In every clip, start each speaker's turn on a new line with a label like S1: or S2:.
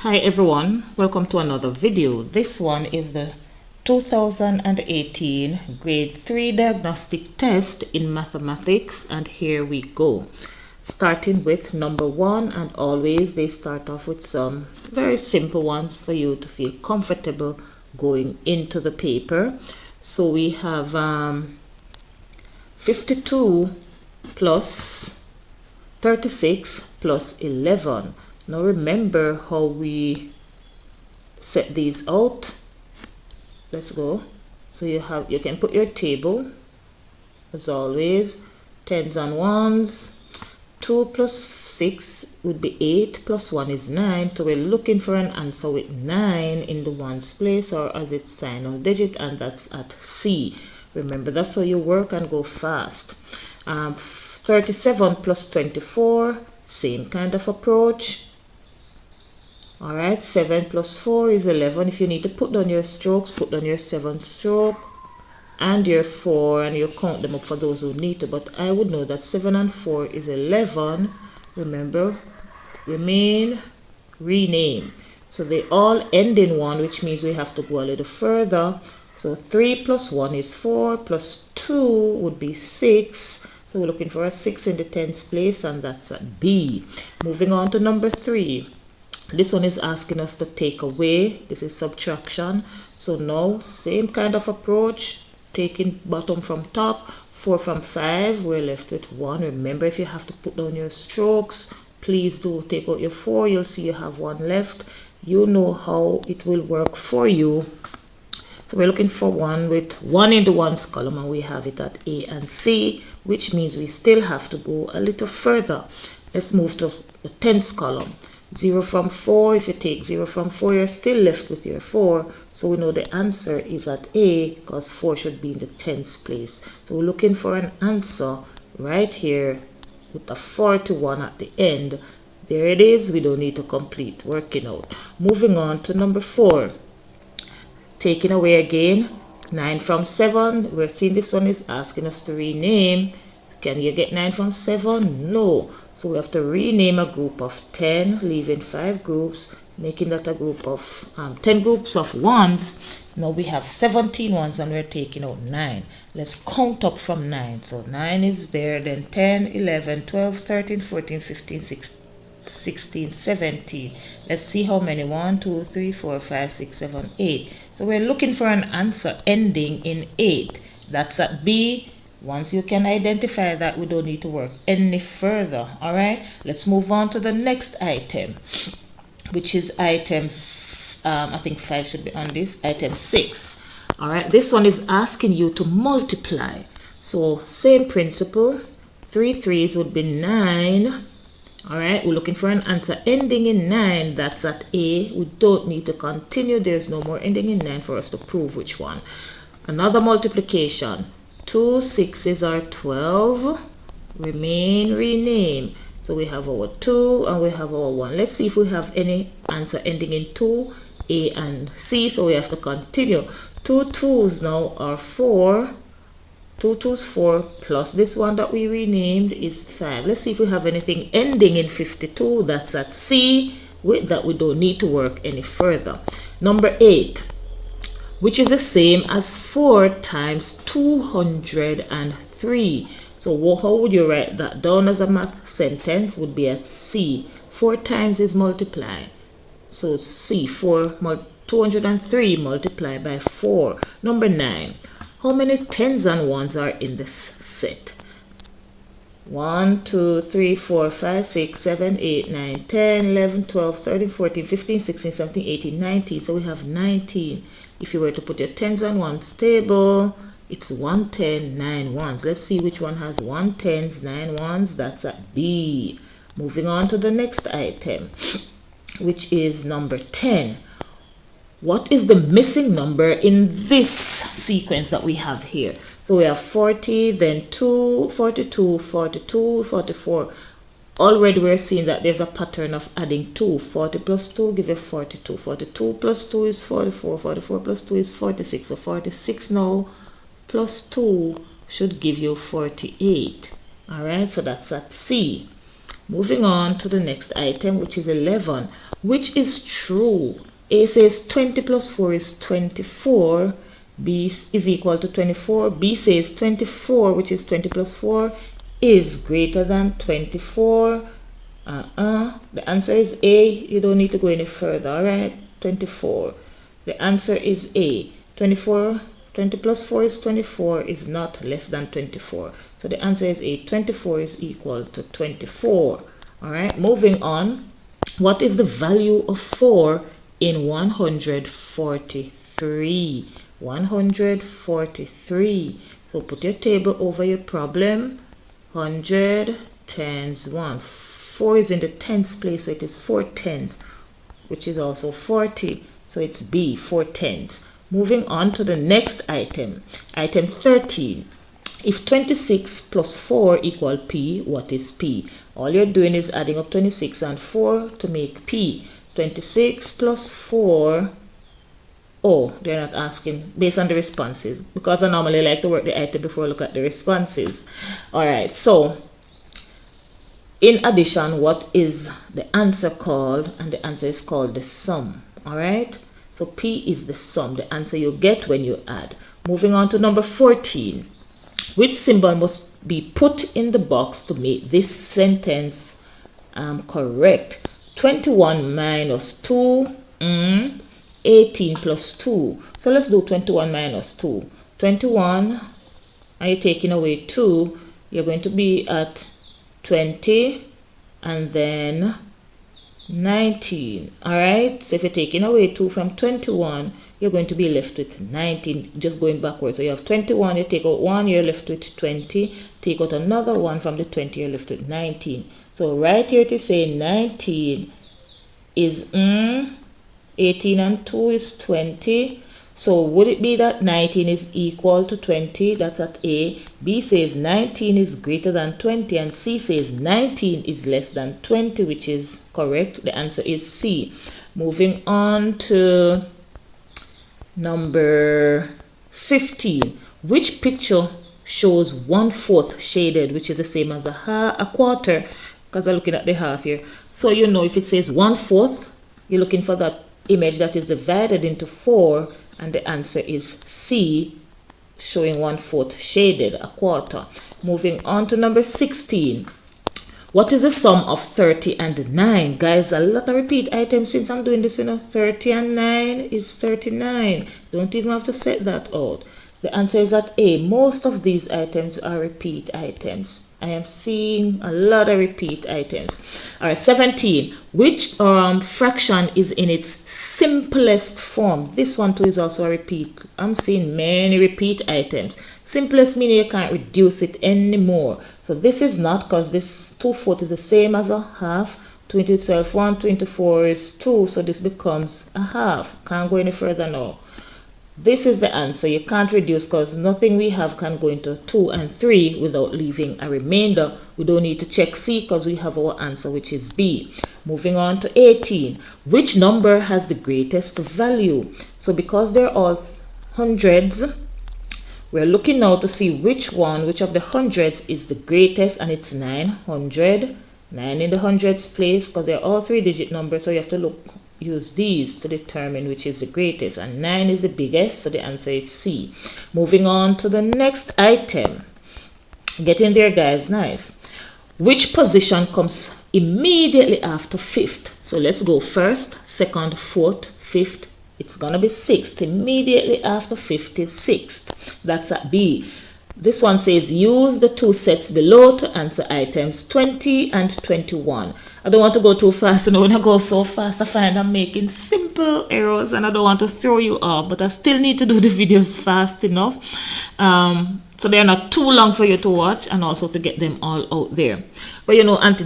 S1: Hi everyone, welcome to another video. This one is the 2018 grade 3 diagnostic test in mathematics, and here we go. Starting with number 1, and always they start off with some very simple ones for you to feel comfortable going into the paper. So we have 52 plus 36 plus 11. Now remember how we set these out. Let's go. So you can put your table as always. Tens and ones. 2 plus 6 would be 8 plus 1 is 9. So we're looking for an answer with 9 in the ones place or as its final digit, and that's at C. Remember, that's how you work and go fast. 37 plus 24, same kind of approach. Alright, 7 plus 4 is 11. If you need to put down your strokes, put down your 7th stroke and your 4, and you count them up for those who need to. But I would know that 7 and 4 is 11. Remember, remain, rename. So they all end in 1, which means we have to go a little further. So 3 plus 1 is 4, plus 2 would be 6. So we're looking for a 6 in the tens place, and that's at B. Moving on to number 3. This one is asking us to take away. This is subtraction. So now, same kind of approach. Taking bottom from top, 4 from 5. We're left with 1. Remember, if you have to put down your strokes, please do take out your 4. You'll see you have 1 left. You know how it will work for you. So we're looking for 1 with 1 in the ones column, and we have it at A and C, which means we still have to go a little further. Let's move to the tens column. 0 from 4, if you take 0 from 4, you're still left with your 4. So we know the answer is at A, because 4 should be in the tens place. So we're looking for an answer right here with a 41 at the end. There it is. We don't need to complete working out. Moving on to number 4. Taking away again. 9 from 7. We're seeing this one is asking us to rename. Can you get 9 from 7? No. So we have to rename a group of 10, leaving 5 groups, making that a group of 10 groups of ones. Now we have 17 ones, and we're taking out 9. Let's count up from 9. So 9 is there, then 10, 11, 12, 13, 14, 15, 16, 17. Let's see how many. 1, 2, 3, 4, 5, 6, 7, 8. So we're looking for an answer ending in 8. That's at B. Once you can identify that, we don't need to work any further. All right, let's move on to the next item, which is item, I think 5 should be on this, item 6. All right, this one is asking you to multiply. So same principle, 3 3s would be 9. All right, we're looking for an answer ending in 9. That's at A. We don't need to continue. There's no more ending in 9 for us to prove which one. Another multiplication. 2 6s are 12. Remain, rename. So we have our 2 and we have our 1. Let's see if we have any answer ending in 2, A and C. So we have to continue. 2 2s now are 4. 2 2s 4 plus this one that we renamed is 5. Let's see if we have anything ending in 52. That's at C. With that, we don't need to work any further. Number 8. Which is the same as 4 times 203. So how would you write that down as a math sentence? Would be at C. 4 times is multiply. So C, 203 multiplied by 4. Number 9. How many tens and ones are in this set? 1, 2, 3, 4, 5, 6, 7, 8, 9, 10, 11, 12, 13, 14, 15, 16, 17, 18, 19. So we have 19. If you were to put your tens and ones table, it's 1 10, 9 ones. Let's see which one has 1 tens, 9 ones. That's at B. Moving on to the next item, which is number 10. What is the missing number in this sequence that we have here? So we have 40, then 2, 42, 42, 44. Already we're seeing that there's a pattern of adding 2. 40 plus 2 give you 42. 42 plus 2 is 44. 44 plus 2 is 46. So 46 now plus 2 should give you 48. All right, so that's at C. Moving on to the next item, which is 11. Which is true? A says 20 plus 4 is 24. B is equal to 24. B says 24, which is 20 plus 4, is greater than 24. The answer is A. You don't need to go any further, alright? 24. The answer is A. 24, 20 plus 4 is 24, is not less than 24. So the answer is A. 24 is equal to 24. Alright, moving on. What is the value of 4 in 143? 143. So put your table over your problem. 100 times 1. 4 is in the tens place, so it is 4 tens, which is also 40. So it's B, 4 tens. Moving on to the next item. Item 13. If 26 plus 4 equal P, what is P? All you're doing is adding up 26 and 4 to make P. 26 plus 4. Oh, they're not asking based on the responses, because I normally like to work the item before I look at the responses. Alright, so in addition, what is the answer called? And the answer is called the sum. Alright, so P is the sum, the answer you get when you add. Moving on to number 14. Which symbol must be put in the box to make this sentence correct? 21 minus 2, 18 plus 2. So let's do 21 minus 2. 21, and you're taking away 2, you're going to be at 20 and then 19. Alright, so if you're taking away 2 from 21, you're going to be left with 19, just going backwards. So you have 21, you take out 1, you're left with 20. Take out another 1 from the 20, you're left with 19. So right here to say 19 is 18 and 2 is 20. So would it be that 19 is equal to 20? That's at A. B says 19 is greater than 20, and C says 19 is less than 20, which is correct. The answer is C. Moving on to number 15. Which picture shows 1/4 shaded, which is the same as a quarter, because I'm looking at the half here. So you know, if it says 1/4, you're looking for that image that is divided into 4, and the answer is C, showing 1/4 shaded, a quarter. Moving on to number 16. What is the sum of 30 and 9? Guys, a lot of repeat items since I'm doing this, 30 and 9 is 39. Don't even have to set that out. The answer is at A. Most of these items are repeat items. I am seeing a lot of repeat items. Alright, 17. Which fraction is in its simplest form? This one too is also a repeat. I'm seeing many repeat items. Simplest meaning you can't reduce it anymore. So this is not, because this 2/4 is the same as a half. 2 into itself 1, 2 into 4 is 2. So this becomes a half. Can't go any further now. This is the answer. You can't reduce, because nothing we have can go into 2 and 3 without leaving a remainder. We don't need to check C, because we have our answer, which is B. Moving on to 18. Which number has the greatest value? So because they're all hundreds, we're looking now to see which of the hundreds is the greatest, and it's 900. 9 in the hundreds place, because they're all 3-digit numbers, so you have to use these to determine which is the greatest, and 9 is the biggest, so the answer is C. Moving on to the next item. Get in there, guys. Nice. Which position comes immediately after 5th? So let's go 1st, 2nd, 4th, 5th. It's gonna be 6th. Immediately after 5th is 6th. That's at B. This one says use the 2 sets below to answer items 20 and 21. I don't want to go too fast, and when I go so fast I find I'm making simple errors, and I don't want to throw you off, but I still need to do the videos fast enough so they're not too long for you to watch, and also to get them all out there. But Auntie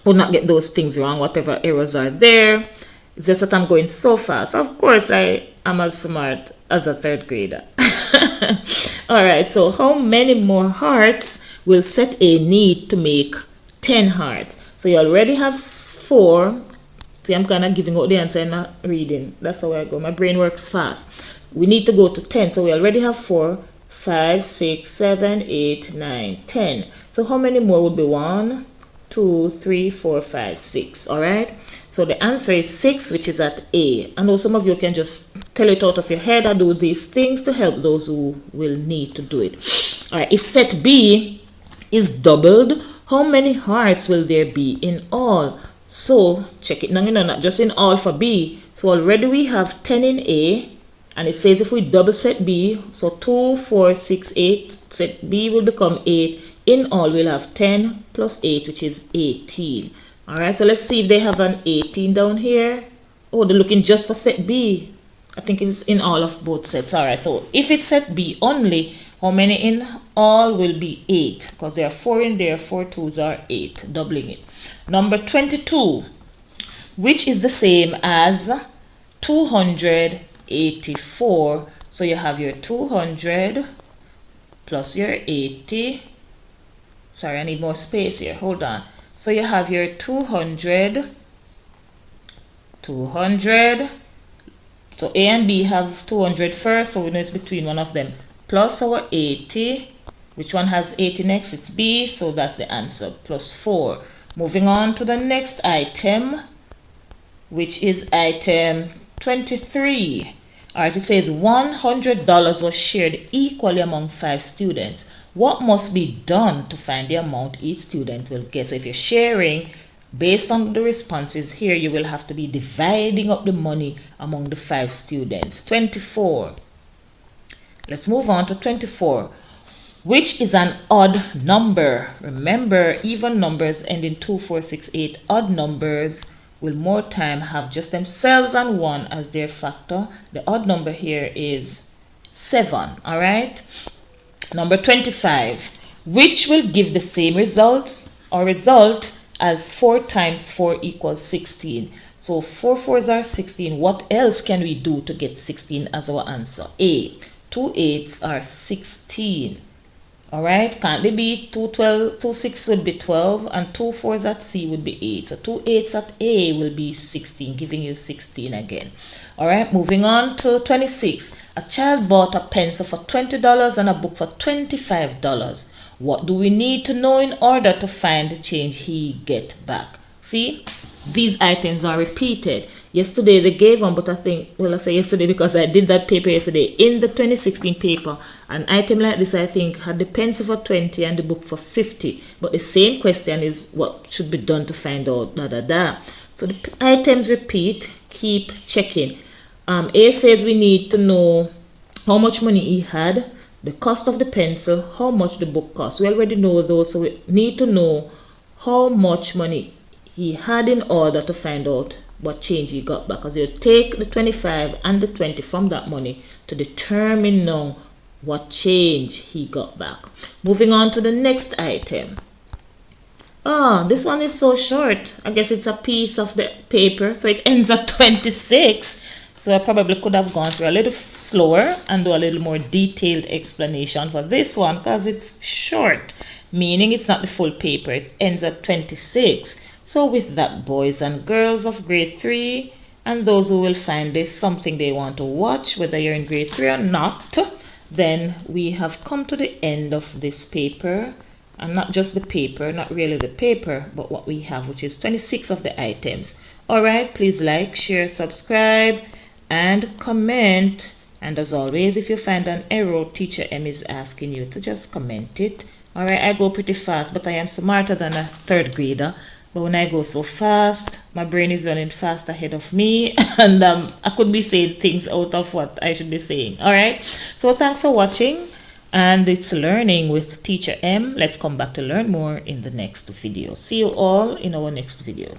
S1: would not get those things wrong, whatever errors are there. It's just that I'm going so fast. Of course I am as smart as a 3rd grader. Alright, so how many more hearts will set A need to make 10 hearts? So you already have 4. See, I'm kind of giving out the answer and not reading. That's how I go. My brain works fast. We need to go to 10. So we already have 4, 5, 6, 7, 8, 9, 10. So how many more would be 1, 2, 3, 4, 5, 6. All right. So the answer is 6, which is at A. I know some of you can just tell it out of your head or do these things to help those who will need to do it. All right. If set B is doubled, how many hearts will there be in all? So check it now, not just in all for B. So already we have 10 in A, and it says if we double set B, so 2, 4, 6, 8, set B will become 8. In all, we'll have 10 plus 8, which is 18. All right, so let's see if they have an 18 down here. Oh, they're looking just for set B. I think it's in all of both sets. All right, so if it's set B only, how many in all will be 8? Because there are 4 in there, 4 2s are 8, doubling it. Number 22, which is the same as 284. So you have your 200 plus your 80. Sorry, I need more space here. Hold on. So you have your 200. So A and B have 200 first, so we know it's between one of them. Plus our 80. Which one has 80 next? It's B, so that's the answer. Plus 4. Moving on to the next item, which is item 23. All right, it says $100 was shared equally among 5 students. What must be done to find the amount each student will get? So if you're sharing, based on the responses here, you will have to be dividing up the money among the 5 students. 24. Let's move on to 24. Which is an odd number? Remember, even numbers ending 2, 4, 6, 8, odd numbers will more time have just themselves and 1 as their factor. The odd number here is 7. All right. Number 25. Which will give the same results or result as 4 times 4 equals 16. So 4 4s are 16. What else can we do to get 16 as our answer? A. 2 8s are 16. All right, can't they be 2 6 would be 12, and 2 4s at C would be 8. So 2 8s at A will be 16, giving you 16 again. All right, moving on to 26. A child bought a pencil for $20 and a book for $25. What do we need to know in order to find the change he get back? See, these items are repeated. Yesterday they gave one, but I think, well, I say yesterday because I did that paper yesterday. In the 2016 paper, an item like this, I think, had the pencil for 20 and the book for 50. But the same question is what should be done to find out, So the items repeat, keep checking. A says we need to know how much money he had, the cost of the pencil, how much the book cost. We already know those, so we need to know how much money he had in order to find out what change he got back. Because you take the 25 and the 20 from that money to determine now what change he got back. Moving on to the next item. Oh, this one is so short. I guess it's a piece of the paper, so it ends at 26. So I probably could have gone through a little slower and do a little more detailed explanation for this one because it's short, meaning it's not the full paper. It ends at 26. So with that, boys and girls of grade 3 and those who will find this something they want to watch, whether you're in grade 3 or not, then we have come to the end of this paper. And not just the paper, not really the paper, but what we have, which is 26 of the items. All right, please like, share, subscribe, and comment. And as always, if you find an error, Teacher M is asking you to just comment it. All right, I go pretty fast, but I am smarter than a 3rd grader. But when I go so fast, my brain is running fast ahead of me, and I could be saying things out of what I should be saying. All right, so thanks for watching. And it's Learning with Teacher M. Let's come back to learn more in the next video. See you all in our next video.